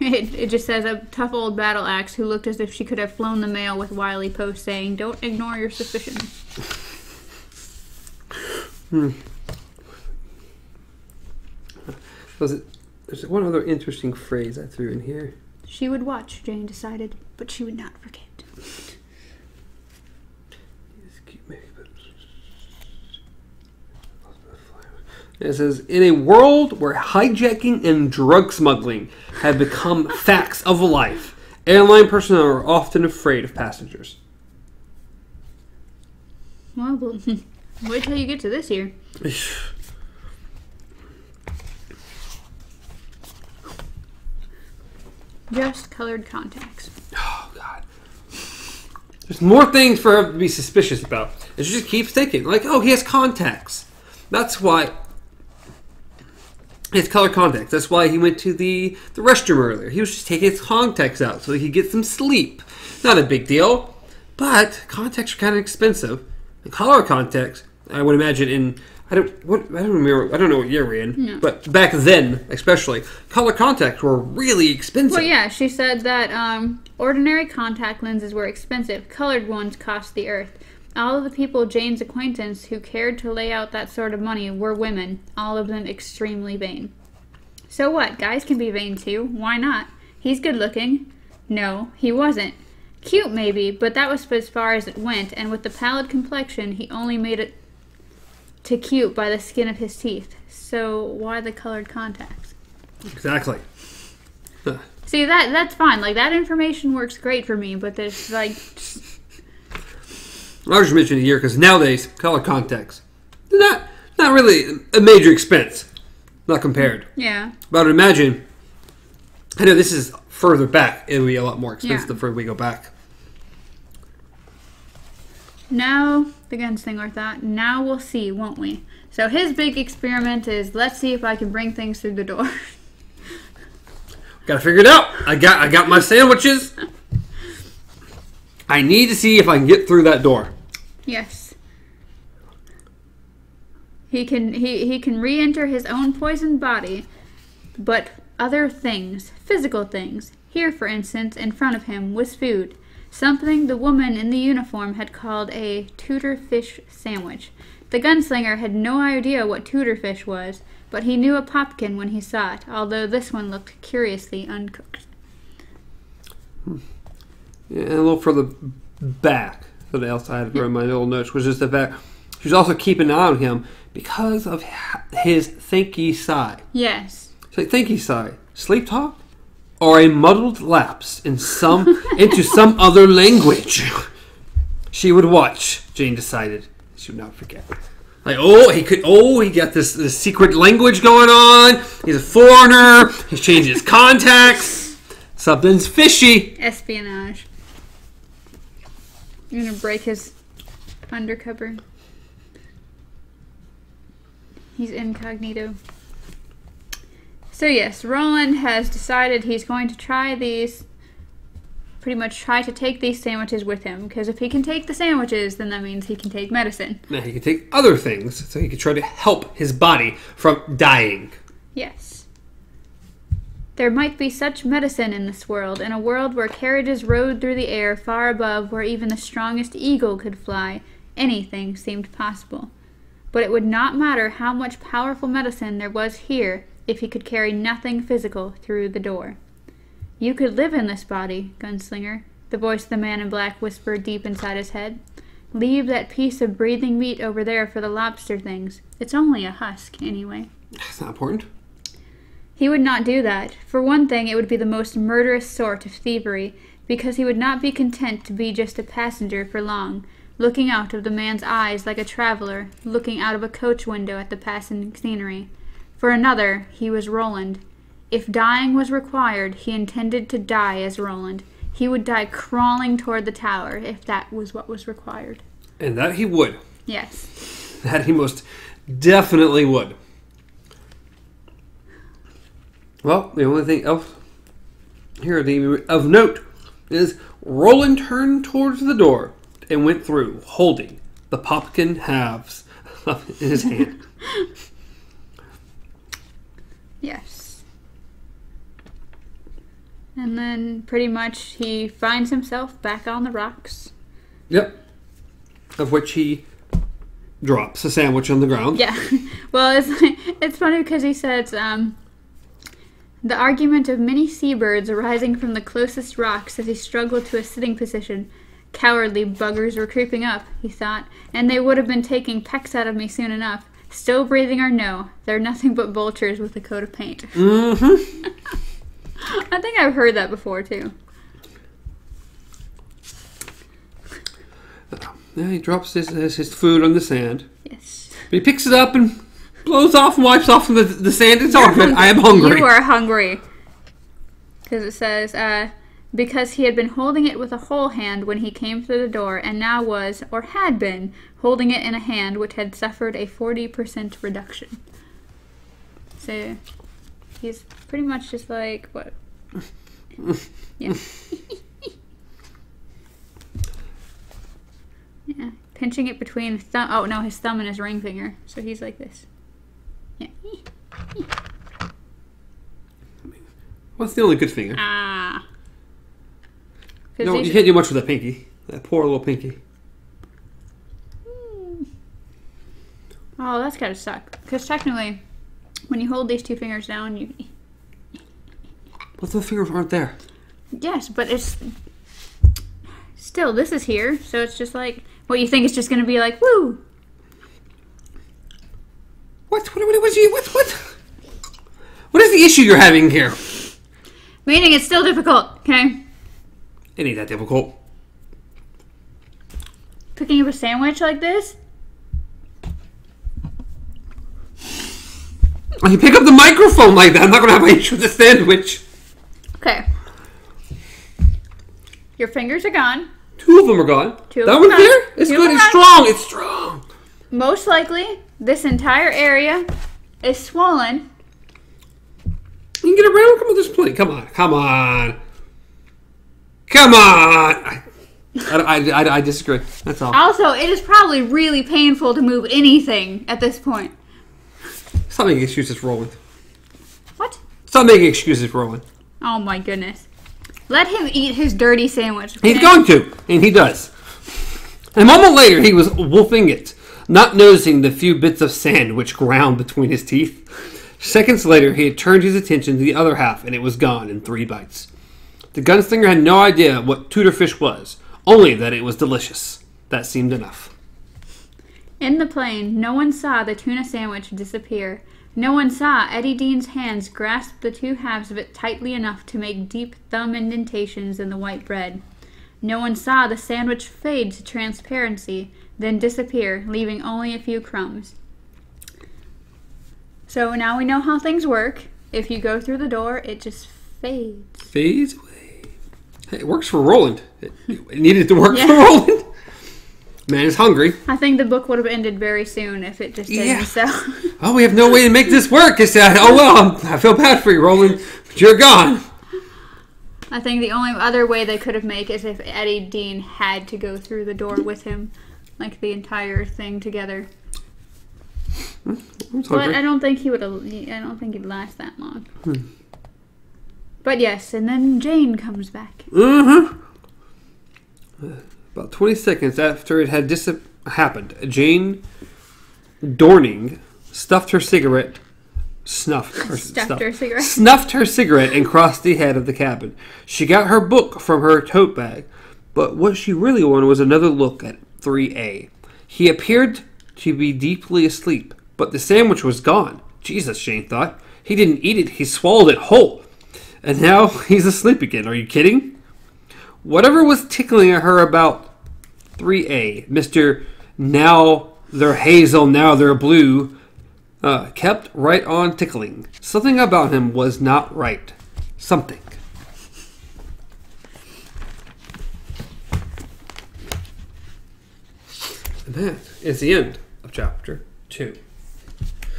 it just says a tough old battle axe who looked as if she could have flown the mail with wily posts saying, "Don't ignore your suspicions." There's one other interesting phrase I threw in here. She would watch, Jane decided, but she would not forget. It says, in a world where hijacking and drug smuggling have become facts of life, airline personnel are often afraid of passengers. Well, wait till you get to this year. Just colored contacts. Oh, God. There's more things for her to be suspicious about. And she just keeps thinking, like, oh, he has contacts. That's why... His color contacts. That's why he went to the restroom earlier. He was just taking his contacts out so he could get some sleep. Not a big deal. But contacts are kind of expensive. The color contacts, I would imagine I don't know what year we're in. No. But back then, especially, color contacts were really expensive. Well, yeah, she said that ordinary contact lenses were expensive. Colored ones cost the earth. All of the people Jane's acquaintance who cared to lay out that sort of money were women, all of them extremely vain. So what? Guys can be vain too. Why not? He's good looking. No, he wasn't. Cute maybe, but that was as far as it went, and with the pallid complexion, he only made it to cute by the skin of his teeth. So why the colored contacts? Exactly. See, that's fine. Like, that information works great for me, but there's, like... I was just mentioning here because nowadays, color contacts, not really a major expense. Not compared. Yeah. But I would imagine, I know this is further back. It would be a lot more expensive the further we go back. Now, the gunslinger thought, now we'll see, won't we? So his big experiment is, let's see if I can bring things through the door. Gotta figure it out. I got my sandwiches. I need to see if I can get through that door. Yes. He can re-enter his own poisoned body, but other things, physical things. Here, for instance, in front of him was food. Something the woman in the uniform had called a Tudor fish sandwich. The gunslinger had no idea what Tudor fish was, but he knew a popkin when he saw it, although this one looked curiously uncooked. Yeah, and a little further back, something else I had to write in my little notes, was just the fact she was also keeping an eye on him because of his thinky sigh. Yes. So thinky sigh, sleep talk, or a muddled lapse into some other language. She would watch, Jane decided. She would not forget. Like, he got this secret language going on. He's a foreigner. He's changing his contacts. Something's fishy. Espionage. You're gonna break his undercover. He's incognito. So yes, Roland has decided he's going to pretty much try to take these sandwiches with him, because if he can take the sandwiches, then that means he can take medicine. Now he can take other things, so he can try to help his body from dying. Yes. There might be such medicine in this world, in a world where carriages rode through the air far above where even the strongest eagle could fly. Anything seemed possible. But it would not matter how much powerful medicine there was here if he could carry nothing physical through the door. You could live in this body, gunslinger, the voice of the man in black whispered deep inside his head. Leave that piece of breathing meat over there for the lobster things. It's only a husk, anyway. That's not important. He would not do that. For one thing, it would be the most murderous sort of thievery, because he would not be content to be just a passenger for long, looking out of the man's eyes like a traveler, looking out of a coach window at the passing scenery. For another, he was Roland. If dying was required, he intended to die as Roland. He would die crawling toward the tower, if that was what was required. And that he would. Yes. That he most definitely would. Well, the only thing else here of note is Roland turned towards the door and went through, holding the popkin halves in his hand. Yes. And then pretty much he finds himself back on the rocks. Yep. Of which he drops a sandwich on the ground. Yeah. Well, it's funny because he says, the argument of many seabirds arising from the closest rocks as he struggled to a sitting position. Cowardly buggers were creeping up, he thought, and they would have been taking pecks out of me soon enough. Still breathing or no, they're nothing but vultures with a coat of paint. Mm-hmm. I think I've heard that before, too. Yeah, he drops his food on the sand. Yes. But he picks it up and blows off and wipes off the sand. It's all good. I am hungry. You are hungry. Because it says, because he had been holding it with a whole hand when he came through the door, and now was, or had been, holding it in a hand which had suffered a 40% reduction. So, he's pretty much just like, what? Yeah. Yeah. Pinching it between his thumb. Oh, no, his thumb and his ring finger. So he's like this. Yeah. What's the only good finger? Ah. No, you can't do much with that pinky. That poor little pinky. Oh, that's gotta suck. Because technically, when you hold these two fingers down, you... But the fingers aren't there. Yes, but it's... Still, this is here, so it's just like... What, you think it's just gonna be like, woo! What is the issue you're having here? Meaning it's still difficult, okay? It ain't that difficult. Picking up a sandwich like this? You pick up the microphone like that. I'm not going to have an issue with the sandwich. Okay. Your fingers are gone. 2 of them are gone. That one's there? It's good. It's strong. It's strong. Most likely, this entire area is swollen. You can get around. Come on, there's plenty. Come on. Come on. Come on. I disagree. That's all. Also, it is probably really painful to move anything at this point. Stop making excuses, Roland. What? Stop making excuses, Roland. Oh my goodness. Let him eat his dirty sandwich. Okay? He's going to, and he does. A moment later, he was wolfing it, not noticing the few bits of sand which ground between his teeth. Seconds later, he had turned his attention to the other half, and it was gone in 3 bites. The gunslinger had no idea what tuna fish was, only that it was delicious. That seemed enough. In the plane, no one saw the tuna sandwich disappear. No one saw Eddie Dean's hands grasp the 2 halves of it tightly enough to make deep thumb indentations in the white bread. No one saw the sandwich fade to transparency, then disappear, leaving only a few crumbs. So now we know how things work. If you go through the door, it just fades. Fades away. Hey, it works for Roland. It needed to work for Roland. Man is hungry. I think the book would have ended very soon if it just didn't. So. Oh, we have no way to make this work. It's oh well, I feel bad for you, Roland, but you're gone. I think the only other way they could have made is if Eddie Dean had to go through the door with him, like the entire thing together. But I don't think he would. I don't think he'd last that long. But yes, and then Jane comes back. About 20 seconds after it had happened, Jane Dorning snuffed her cigarette and crossed the head of the cabin. She got her book from her tote bag, but what she really wanted was another look at 3A. He appeared to be deeply asleep, but the sandwich was gone. Jesus, Jane thought. He didn't eat it, he swallowed it whole. And now he's asleep again. Are you kidding? Whatever was tickling at her about 3A, Mr. Now they're hazel, now they're blue, kept right on tickling. Something about him was not right. Something. And that is the end of chapter 2.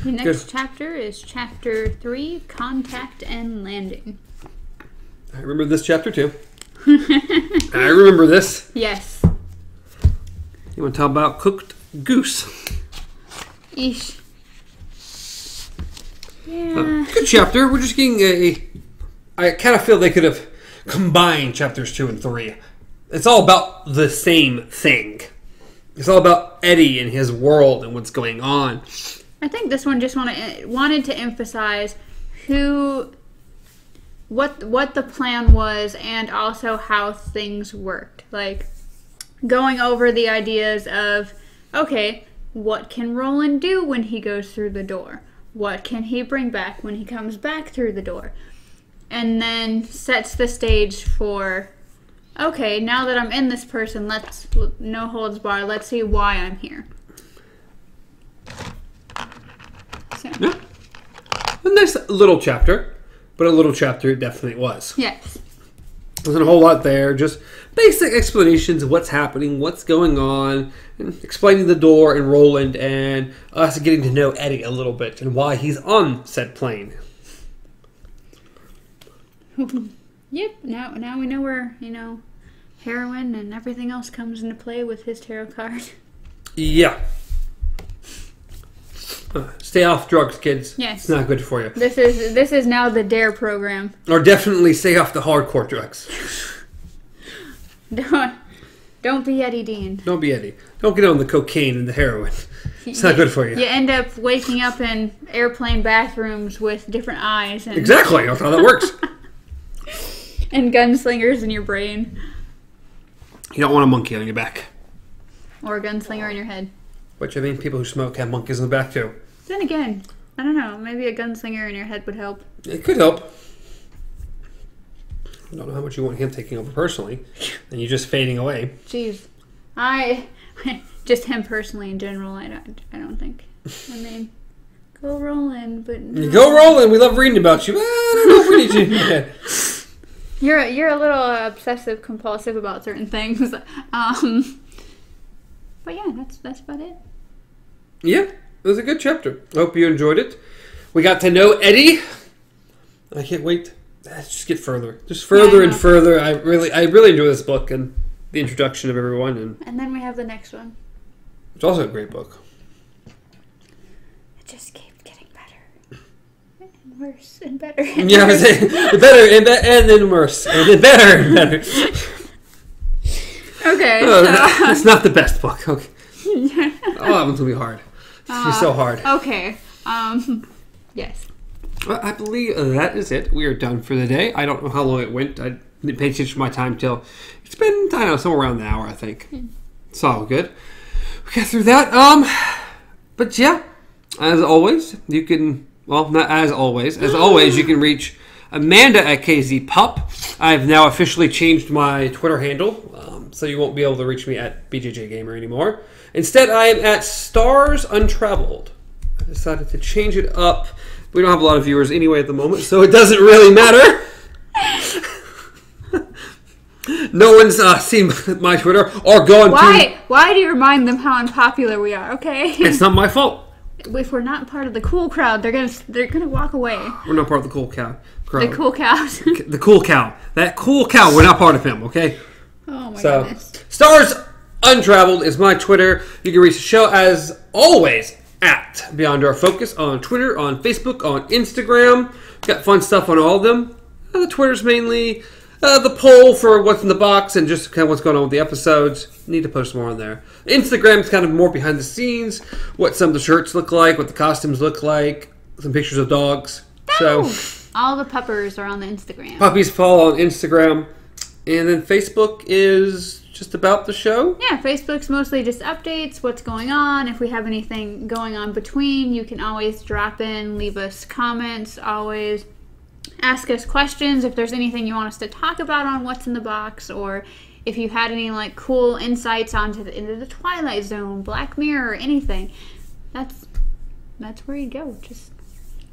The next chapter is chapter 3, Contact and Landing. I remember this chapter too. I remember this. Yes. You want to talk about cooked goose? Eesh. Yeah. Good chapter. We're just getting I kind of feel they could have combined chapters 2 and 3. It's all about the same thing. It's all about Eddie and his world and what's going on. I think this one just wanted to emphasize what the plan was and also how things worked. Like going over the ideas of, okay, what can Roland do when he goes through the door? What can he bring back when he comes back through the door? And then sets the stage for, okay, now that I'm in this person, let's, no holds barred, let's see why I'm here. So. Yeah. A nice little chapter, but a little chapter it definitely was. Yes. There wasn't a whole lot there, just basic explanations of what's happening, what's going on, and explaining the door and Roland, and us getting to know Eddie a little bit and why he's on said plane. Yep. Now we know where, heroin and everything else comes into play with his tarot card. Yeah. Stay off drugs, kids. Yes. It's not good for you. This is now the DARE program. Or definitely stay off the hardcore drugs. Don't be Eddie Dean. Don't be Eddie. Don't get on the cocaine and the heroin. It's not good for you. You end up waking up in airplane bathrooms with different eyes. And exactly. That's how that works. And gunslingers in your brain. You don't want a monkey on your back. Or a gunslinger in your head. Which, I mean, people who smoke have monkeys in the back, too. Then again, I don't know. Maybe a gunslinger in your head would help. It could help. I don't know how much you want him taking over personally, and you just fading away. Jeez. Just him personally in general, I don't think. I mean, go Roland, but... No. Go Roland, we love reading about you. I don't know if we need you. Yeah. You're a little obsessive compulsive about certain things. But yeah, that's about it. Yeah, it was a good chapter. I hope you enjoyed it. We got to know Eddie. I can't wait. Let's just get further. Just further and further. I really enjoy this book and the introduction of everyone. And then we have the next one. It's also a great book. It just keeps getting better. And worse and better. And yeah, worse. Better and then worse. And then better and better. Okay. It's not the best book. Okay. That one's going to be hard. It's so hard. Okay. Yes. Well, I believe that is it. We are done for the day. I don't know how long it went. I didn't pay attention to my time till it's been, I don't know, somewhere around an hour, I think. It's all good. We got through that. But yeah, as always, you can, well, not as always. As always, you can reach Amanda at KZPup. I've now officially changed my Twitter handle, so you won't be able to reach me at BJJGamer anymore. Instead, I am at Stars Untraveled. I decided to change it up. We don't have a lot of viewers anyway at the moment, so it doesn't really matter. No one's seen my Twitter or going to... Why do you remind them how unpopular we are, okay? It's not my fault. If we're not part of the cool crowd, they're gonna walk away. We're not part of the cool cow crowd. The cool cows. The cool cow. That cool cow, we're not part of him, okay? Oh my goodness. Stars Untraveled is my Twitter. You can reach the show as always at Beyond Our Focus on Twitter, on Facebook, on Instagram. Got fun stuff on all of them. The Twitter's mainly the poll for what's in the box and just kind of what's going on with the episodes. Need to post more on there. Instagram's kind of more behind the scenes, what some of the shirts look like, what the costumes look like, some pictures of dogs. So all the puppers are on the Instagram. Puppies follow on Instagram. And then Facebook is just about the show? Yeah, Facebook's mostly just updates, what's going on. If we have anything going on between, you can always drop in, leave us comments, always ask us questions. If there's anything you want us to talk about on what's in the box, or if you had any like cool insights into the Twilight Zone, Black Mirror, or anything, that's where you go.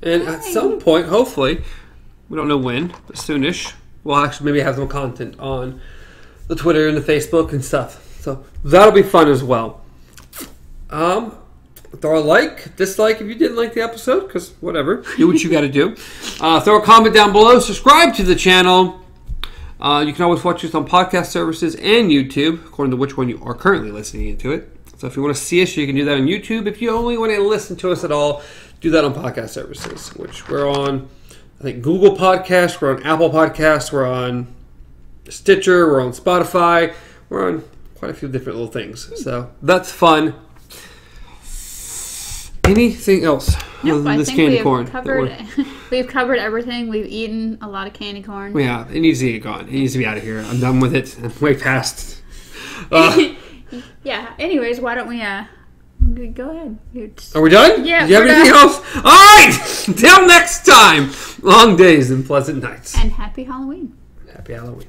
At some point, hopefully, we don't know when, but soonish, we'll actually maybe have some content on the Twitter and the Facebook and stuff. So that'll be fun as well. Throw a like, dislike if you didn't like the episode, because whatever. Do what you got to do. Throw a comment down below. Subscribe to the channel. You can always watch us on podcast services and YouTube, according to which one you are currently listening to it. So if you want to see us, you can do that on YouTube. If you only want to listen to us at all, do that on podcast services, which we're on, I think, Google Podcasts, we're on Apple Podcasts, we're on Stitcher, we're on Spotify, we're on quite a few different little things. So that's fun. Anything else other than this candy corn? We've covered everything. We've eaten a lot of candy corn. Yeah, it needs to get gone. It needs to be out of here. I'm done with it. I'm way past. Yeah. Anyways, why don't we go ahead? Are we done? Yeah. Do you have anything else? All right. Until next time. Long days and pleasant nights. And happy Halloween. Happy Halloween.